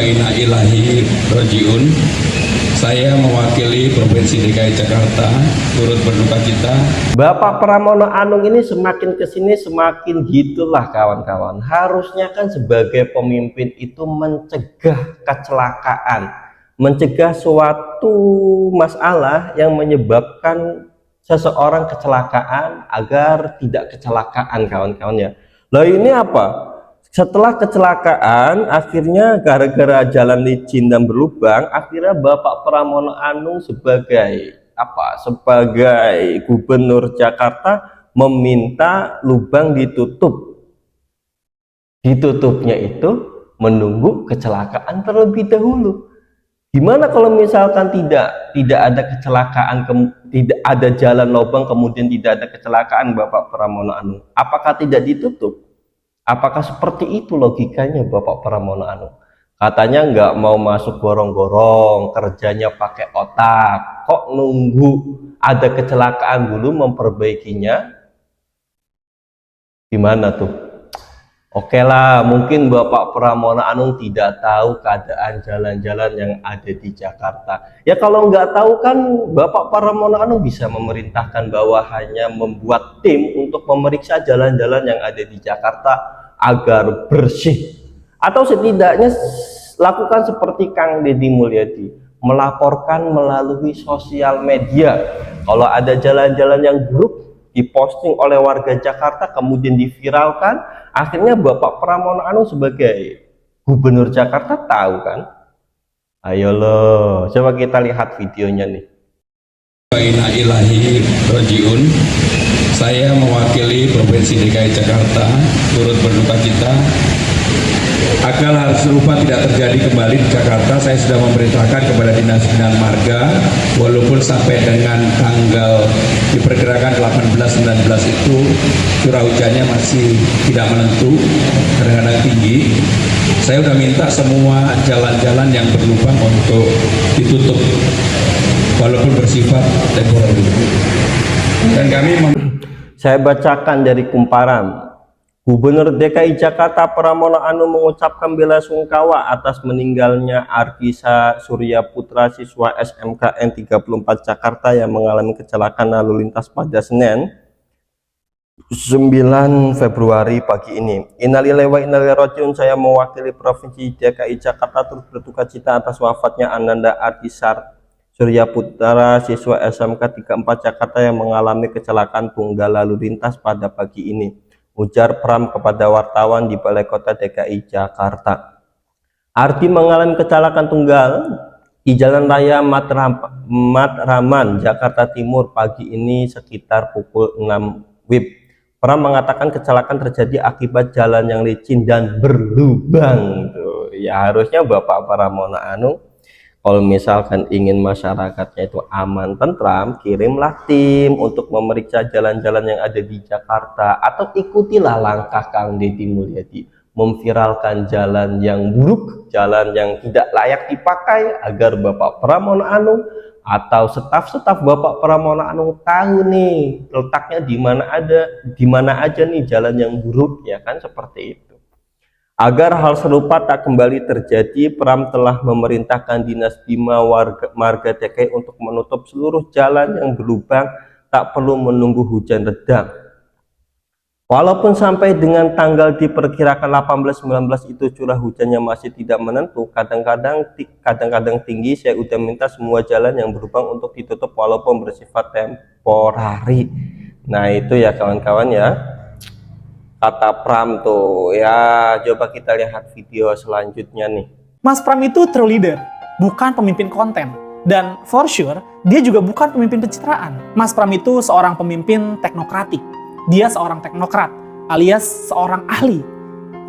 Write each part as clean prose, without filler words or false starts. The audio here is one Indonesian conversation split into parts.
Inna ilahi rojiun. Saya mewakili Provinsi DKI Jakarta turut berduka cita. Bapak Pramono Anung ini semakin kesini semakin gitulah kawan-kawan. Harusnya kan sebagai pemimpin itu mencegah kecelakaan, mencegah suatu masalah yang menyebabkan seseorang kecelakaan agar tidak kecelakaan kawan-kawan ya. Lah ini apa? Setelah kecelakaan, akhirnya gara-gara jalan licin dan berlubang, akhirnya Bapak Pramono Anung sebagai sebagai Gubernur Jakarta meminta lubang ditutup. Ditutupnya itu menunggu kecelakaan terlebih dahulu. Gimana kalau misalkan tidak ada kecelakaan, tidak ada jalan lubang kemudian tidak ada kecelakaan Bapak Pramono Anung? Apakah tidak ditutup? Apakah seperti itu logikanya Bapak Pramono Anung? Katanya nggak mau masuk gorong-gorong, kerjanya pakai otak. Kok nunggu ada kecelakaan dulu memperbaikinya? Gimana tuh? Oke lah, mungkin Bapak Pramono Anung tidak tahu keadaan jalan-jalan yang ada di Jakarta. Ya kalau nggak tahu kan Bapak Pramono Anung bisa memerintahkan bawahannya membuat tim untuk memeriksa jalan-jalan yang ada di Jakarta agar bersih, atau setidaknya lakukan seperti Kang Deddy Mulyadi, melaporkan melalui sosial media kalau ada jalan-jalan yang buruk diposting oleh warga Jakarta kemudian diviralkan. Akhirnya Bapak Pramono Anung sebagai Gubernur Jakarta tahu kan. Ayo loh, coba kita lihat videonya nih. Inna ilahi rojiun. Saya mewakili Provinsi DKI Jakarta turut berduka cita agar hal serupa tidak terjadi kembali di Jakarta. Saya sudah memerintahkan kepada Dinas Bina Marga, walaupun sampai dengan tanggal diperkirakan 18-19 itu curah hujannya masih tidak menentu, kadang-kadang tinggi. Saya sudah minta semua jalan-jalan yang berlubang untuk ditutup walaupun bersifat temporer. Dan kami saya bacakan dari kumparan. Gubernur DKI Jakarta Pramono Anung mengucapkan bela sungkawa atas meninggalnya Ardhisa Surya Putra, siswa SMKN 34 Jakarta yang mengalami kecelakaan lalu lintas pada Senin 9 Februari pagi ini. Innalillahi wa inna ilaihi rajiun. Saya mewakili Provinsi DKI Jakarta turut berduka cita atas wafatnya Ananda Ardhisa Surya Putra, siswa SMK 34 Jakarta yang mengalami kecelakaan tunggal lalu lintas pada pagi ini, ujar Pram kepada wartawan di Balai Kota DKI Jakarta. Ardi mengalami kecelakaan tunggal di Jalan Raya Matraman, Jakarta Timur pagi ini sekitar pukul 6 WIB. Pram mengatakan kecelakaan terjadi akibat jalan yang licin dan berlubang. Tuh, ya harusnya Bapak Pramono Anung kalau misalkan ingin masyarakatnya itu aman, tentram, kirimlah tim untuk memeriksa jalan-jalan yang ada di Jakarta, atau ikutilah langkah Kang Deddy Mulyadi, memviralkan jalan yang buruk, jalan yang tidak layak dipakai, agar Bapak Pramono Anung atau staf-staf Bapak Pramono Anung tahu nih letaknya di mana aja nih jalan yang buruk, ya kan, seperti itu. Agar hal serupa tak kembali terjadi, Pram telah memerintahkan Dinas Bina Marga DKI untuk menutup seluruh jalan yang berlubang, tak perlu menunggu hujan reda. Walaupun sampai dengan tanggal diperkirakan 18-19 itu curah hujannya masih tidak menentu, kadang-kadang tinggi. Saya udah minta semua jalan yang berlubang untuk ditutup walaupun bersifat temporari. Nah itu ya kawan-kawan ya, kata Pram tuh ya. Coba kita lihat video selanjutnya nih. Mas Pram itu true leader, bukan pemimpin konten. Dan for sure, dia juga bukan pemimpin pencitraan. Mas Pram itu seorang pemimpin teknokratik. Dia seorang teknokrat, alias seorang ahli.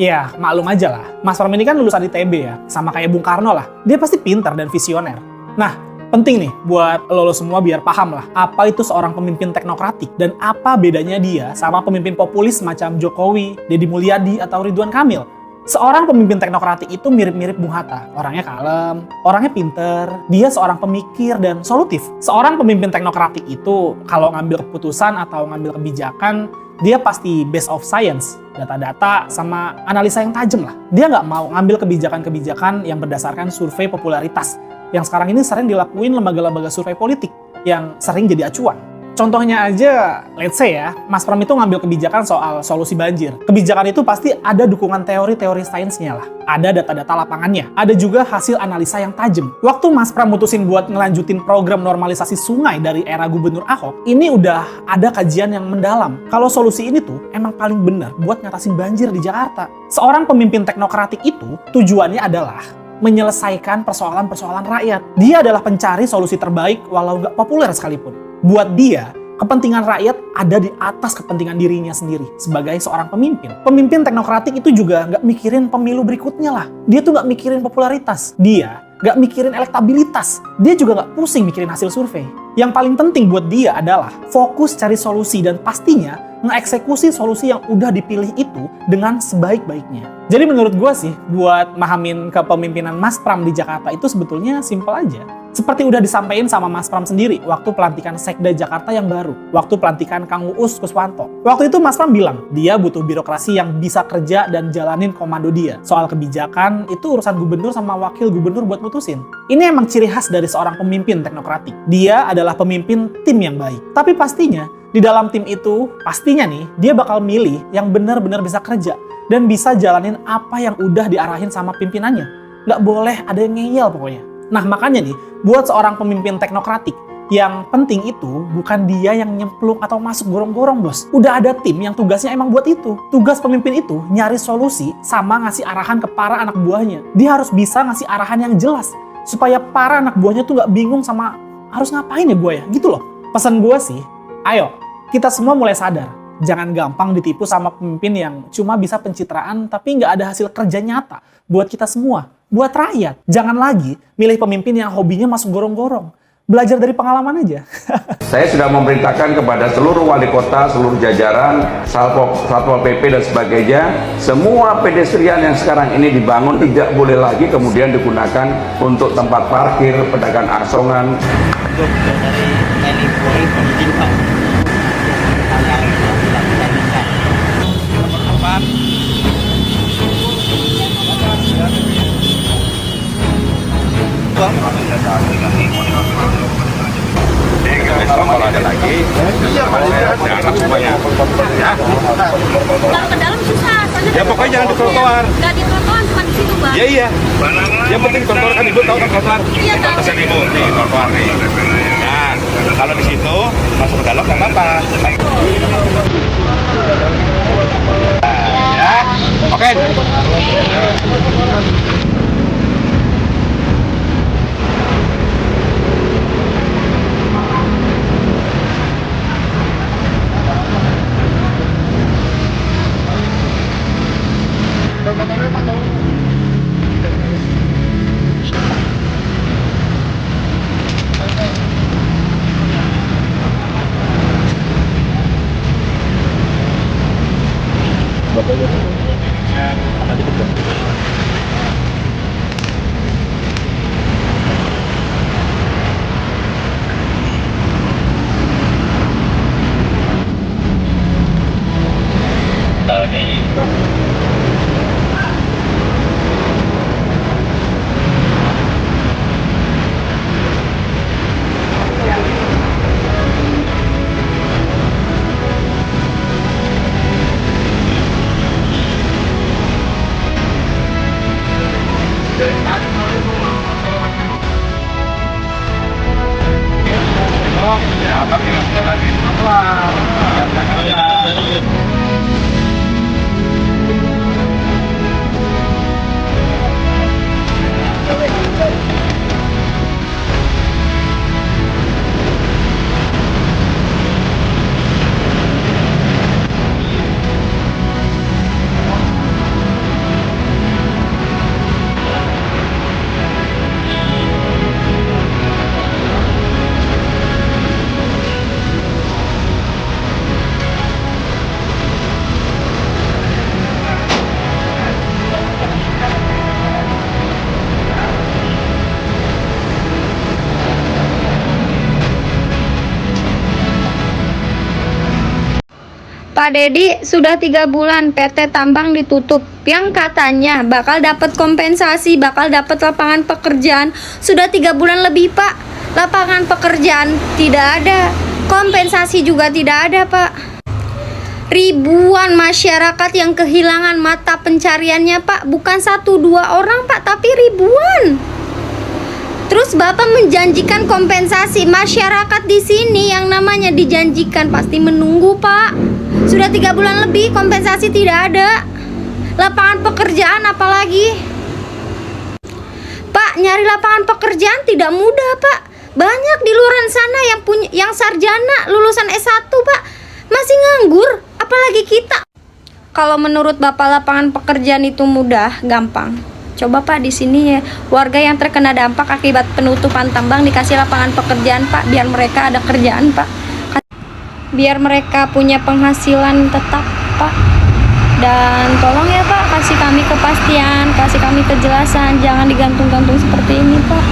Ya, maklum aja lah. Mas Pram ini kan lulusan ITB ya, sama kayak Bung Karno lah. Dia pasti pintar dan visioner. Nah, penting nih buat lo semua biar paham lah apa itu seorang pemimpin teknokratik dan apa bedanya dia sama pemimpin populis macam Jokowi, Deddy Mulyadi, atau Ridwan Kamil. Seorang pemimpin teknokratik itu mirip-mirip Bung Hatta. Orangnya kalem, orangnya pinter, dia seorang pemikir dan solutif. Seorang pemimpin teknokratik itu kalau ngambil keputusan atau ngambil kebijakan Dia pasti based of science, data-data sama analisa yang tajam lah. Dia nggak mau ngambil kebijakan-kebijakan yang berdasarkan survei popularitas, yang sekarang ini sering dilakuin lembaga-lembaga survei politik, yang sering jadi acuan. Contohnya aja, let's say ya, Mas Pram itu ngambil kebijakan soal solusi banjir. Kebijakan itu pasti ada dukungan teori-teori sainsnya lah. Ada data-data lapangannya. Ada juga hasil analisa yang tajam. Waktu Mas Pram mutusin buat ngelanjutin program normalisasi sungai dari era Gubernur Ahok, ini udah ada kajian yang mendalam. Kalau solusi ini tuh emang paling benar buat ngatasin banjir di Jakarta. Seorang pemimpin teknokratik itu tujuannya adalah menyelesaikan persoalan-persoalan rakyat. Dia adalah pencari solusi terbaik walau gak populer sekalipun. Buat dia, kepentingan rakyat ada di atas kepentingan dirinya sendiri sebagai seorang pemimpin. Pemimpin teknokratik itu juga nggak mikirin pemilu berikutnya lah. Dia tuh nggak mikirin popularitas. Dia nggak mikirin elektabilitas. Dia juga nggak pusing mikirin hasil survei. Yang paling penting buat dia adalah fokus cari solusi dan pastinya ngeeksekusi solusi yang udah dipilih itu dengan sebaik-baiknya. Jadi menurut gue sih, buat mahamin kepemimpinan Mas Pram di Jakarta itu sebetulnya simpel aja. Seperti udah disampaikan sama Mas Pram sendiri waktu pelantikan Sekda Jakarta yang baru, waktu pelantikan Kang Uus Kuswanto. Waktu itu Mas Pram bilang, dia butuh birokrasi yang bisa kerja dan jalanin komando dia. Soal kebijakan, itu urusan gubernur sama wakil gubernur buat mutusin. Ini emang ciri khas dari seorang pemimpin teknokratik. Dia adalah pemimpin tim yang baik. Tapi pastinya, di dalam tim itu, pastinya nih, dia bakal milih yang benar-benar bisa kerja dan bisa jalanin apa yang udah diarahin sama pimpinannya. Nggak boleh ada yang ngeyel pokoknya. Nah makanya nih, buat seorang pemimpin teknokratik, yang penting itu bukan dia yang nyemplung atau masuk gorong-gorong bos. Udah ada tim yang tugasnya emang buat itu. Tugas pemimpin itu nyari solusi sama ngasih arahan ke para anak buahnya. Dia harus bisa ngasih arahan yang jelas, supaya para anak buahnya tuh nggak bingung sama harus ngapain ya gue ya, gitu loh. Pesan gue sih, ayo kita semua mulai sadar. Jangan gampang ditipu sama pemimpin yang cuma bisa pencitraan tapi nggak ada hasil kerja nyata buat kita semua, buat rakyat. Jangan lagi milih pemimpin yang hobinya masuk gorong-gorong. Belajar dari pengalaman aja. Saya sudah memerintahkan kepada seluruh wali kota, seluruh jajaran, Satpol PP dan sebagainya, semua pedestrian yang sekarang ini dibangun tidak boleh lagi kemudian digunakan untuk tempat parkir, pedagang asongan. Untuk dari TNI Polri penyidik Pak. Kalau ada lagi, jangan semuanya. Ya. Kalau ke dalam susah, soalnya Ya pokoknya jangan di trotoar. nggak di trotoar, cuma di situ bang. Iya iya. Yang penting trotoar kan ibu tahu kan trotoar. Iya tahu. Pesan ibu di trotoar nih. Nah, kalau di situ masuk ke dalam nggak apa-apa. Ya, oke. Pak Dedi, sudah 3 bulan PT Tambang ditutup. Yang katanya bakal dapat kompensasi, bakal dapat lapangan pekerjaan. Sudah 3 bulan lebih, Pak. Lapangan pekerjaan tidak ada. Kompensasi juga tidak ada, Pak. Ribuan masyarakat yang kehilangan mata pencariannya, Pak. Bukan 1-2 orang, Pak, tapi ribuan. Terus Bapak menjanjikan kompensasi. Masyarakat di sini yang namanya dijanjikan pasti menunggu, Pak. Sudah 3 bulan lebih kompensasi tidak ada. Lapangan pekerjaan apalagi? Pak, nyari lapangan pekerjaan tidak mudah, Pak. Banyak di luar sana yang sarjana lulusan S1, Pak, masih nganggur, apalagi kita. Kalau menurut Bapak lapangan pekerjaan itu mudah, gampang. Coba Pak di sini ya, warga yang terkena dampak akibat penutupan tambang dikasih lapangan pekerjaan, Pak, biar mereka ada kerjaan, Pak. Biar mereka punya penghasilan tetap, Pak. Dan tolong ya Pak, kasih kami kepastian, kasih kami kejelasan, jangan digantung-gantung seperti ini, Pak.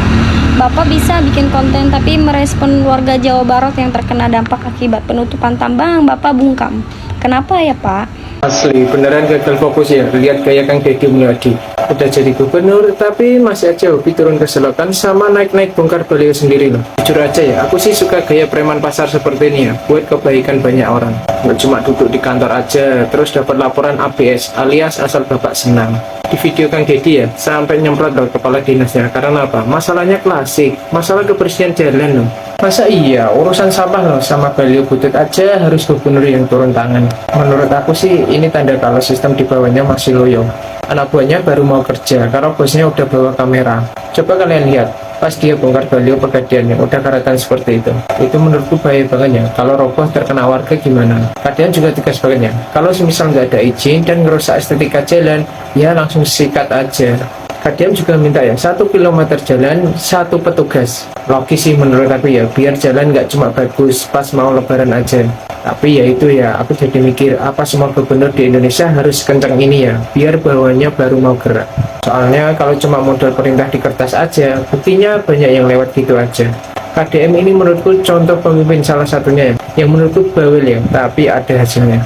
Bapak bisa bikin konten tapi merespon warga Jawa Barat yang terkena dampak akibat penutupan tambang, Bapak bungkam. Kenapa ya, Pak? Asli, beneran gagal fokus ya. Lihat gaya Kang Deddy Mulyadi. Udah jadi gubernur, tapi masih aja hobi turun ke selokan sama naik-naik bongkar baliho sendiri loh. Jujur aja ya, aku sih suka gaya preman pasar seperti ini ya, buat kebaikan banyak orang. Nggak cuma duduk di kantor aja, terus dapat laporan ABS alias asal bapak senang. Di video Kang Deddy ya, sampai nyemprot loh kepala dinasnya. Karena apa? Masalahnya klasik, masalah kebersihan jalan loh. Masa iya, urusan sampah loh sama baliho butut aja harus gubernur yang turun tangan. Menurut aku sih, ini tanda kalau sistem di bawahnya masih loyo. Anak buahnya baru mau kerja, karena bosnya udah bawa kamera. Coba kalian lihat, pas dia bongkar baliho pegadaiannya, udah karatan seperti itu. Itu menurutku bahaya banget ya, kalau roboh terkena warga gimana? Kalian juga tegas banget ya, kalau semisal nggak ada izin dan ngerusak estetika jalan, ya langsung sikat aja. Kadiam juga minta ya 1 kilometer jalan 1 petugas. Logis sih menurut aku ya, biar jalan nggak cuma bagus pas mau lebaran aja. Tapi ya itu ya, aku jadi mikir apa semua gubernur di Indonesia harus kencang ini ya, biar bawahnya baru mau gerak. Soalnya kalau cuma modal perintah di kertas aja, buktinya banyak yang lewat gitu aja. KDM ini menurutku contoh pemimpin salah satunya ya, yang menurutku bawel ya, tapi ada hasilnya.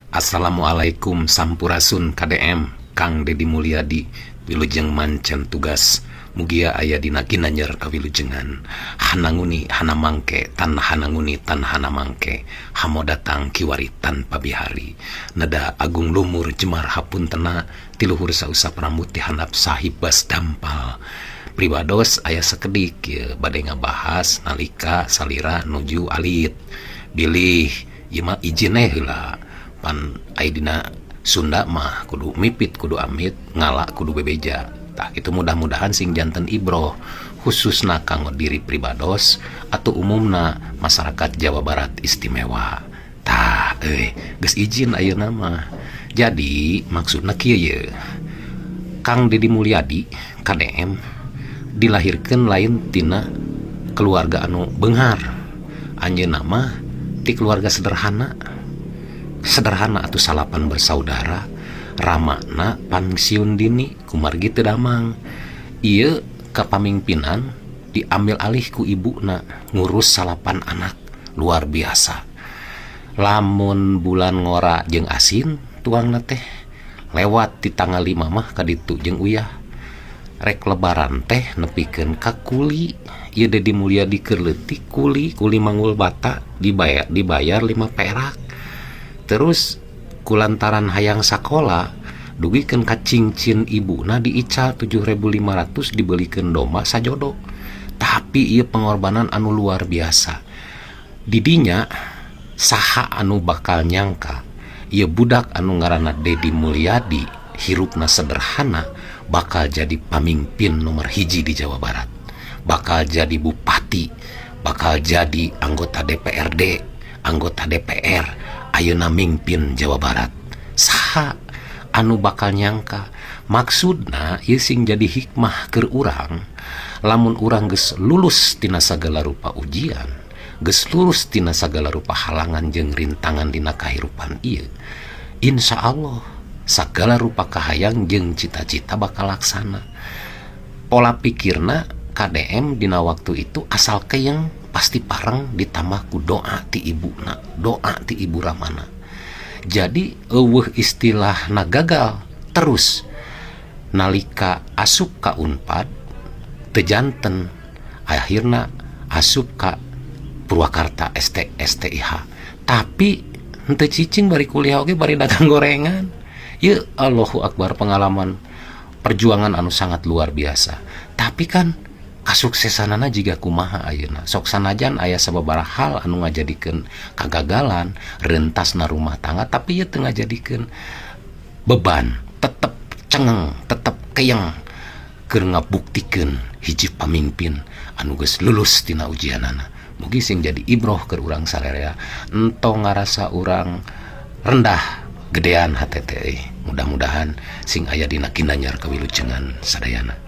Assalamualaikum Sampurasun KDM Kang Deddy Mulyadi wilujeng mancen tugas mugia aya dina Ginanjar kawilujengan hananguni hana mangke tan hananguni tan hana mangke hamo datang kiwari tanpa bihari nada agung lumur jemar hapuntena tiluhur sausa pramut dihandap sahibas dampal pribados aya sekedik ya, bade ngabahas nalika salira nuju alit bilih ima izin heula pan aya dina Sunda mah kudu mipit kudu amit ngalak kudu bebeja. Tah itu mudah-mudahan sing janten ibroh khususna kanggo diri pribados atau umumna masyarakat Jawa Barat istimewa. Tah geus izin ayeuna mah. Jadi maksudna kieu ye. Kang Deddy Mulyadi KDM dilahirkeun lain tina keluarga anu beunghar. Anjeunna mah ti keluarga sederhana atau salapan bersaudara ramakna pensiun dini kumargi teu damang ieu kapamingpinan diambil alih ku ibuna ngurus salapan anak luar biasa lamun bulan ngora jeung asin tuangna teh lewat di tanggal 5 mah kaditu jeung uyah rek lebaran teh nepikeun ka kuli ieu Deddy Mulyadi keur leutik kuli mangul bata dibayar 5 perak. Terus kulantaran hayang sakola dugikeun ka cincin ibuna diical 7.500 dibelikeun domba sajodo. Tapi ieu pengorbanan anu luar biasa. Didinya saha anu bakal nyangka ieu budak anu ngaranna Deddy Mulyadi hirupna sederhana bakal jadi pamimpin nomor 1 di Jawa Barat. Bakal jadi bupati, bakal jadi anggota DPRD, anggota DPR ayeuna mimpin Jawa Barat. Saha anu bakal nyangka? Maksudna ieu sing jadi hikmah keur urang lamun urang geus lulus tina sagala rupa ujian, geus lulus tina sagala rupa halangan jeung rintangan dina kahirupan ieu, insyaallah sagala rupa kahayang jeung cita-cita bakal laksana. Pola pikirna KDM dina waktu itu asal keyeng pasti pareng ditambah ku doa ti ibuna, doa ti ibu ramana. Jadi istilah na gagal terus nalika asup ka Unpad tejanten akhirna asup ka Purwakarta STIH, tapi henteu cicing bari kuliah oge bari dagang gorengan. Ya Allahu Akbar, pengalaman perjuangan anu sangat luar biasa. Tapi kan kasuksesanana jiga kumaha ayeuna, sok sanajan aya sababaraha hal anu ngajadikeun kagagalan rentasna rumah tangga, tapi ieu teu ngajadikeun beban, tetep cengeng, tetep keyeng keur ngabuktikeun hiji pamimpin anu geus lulus tina ujianana. Mugi sing jadi ibroh keur urang sarerea, entong ngarasa urang rendah gedean HTT. Mudah-mudahan sing aya dina Ginanyar kawilujengan sadayana.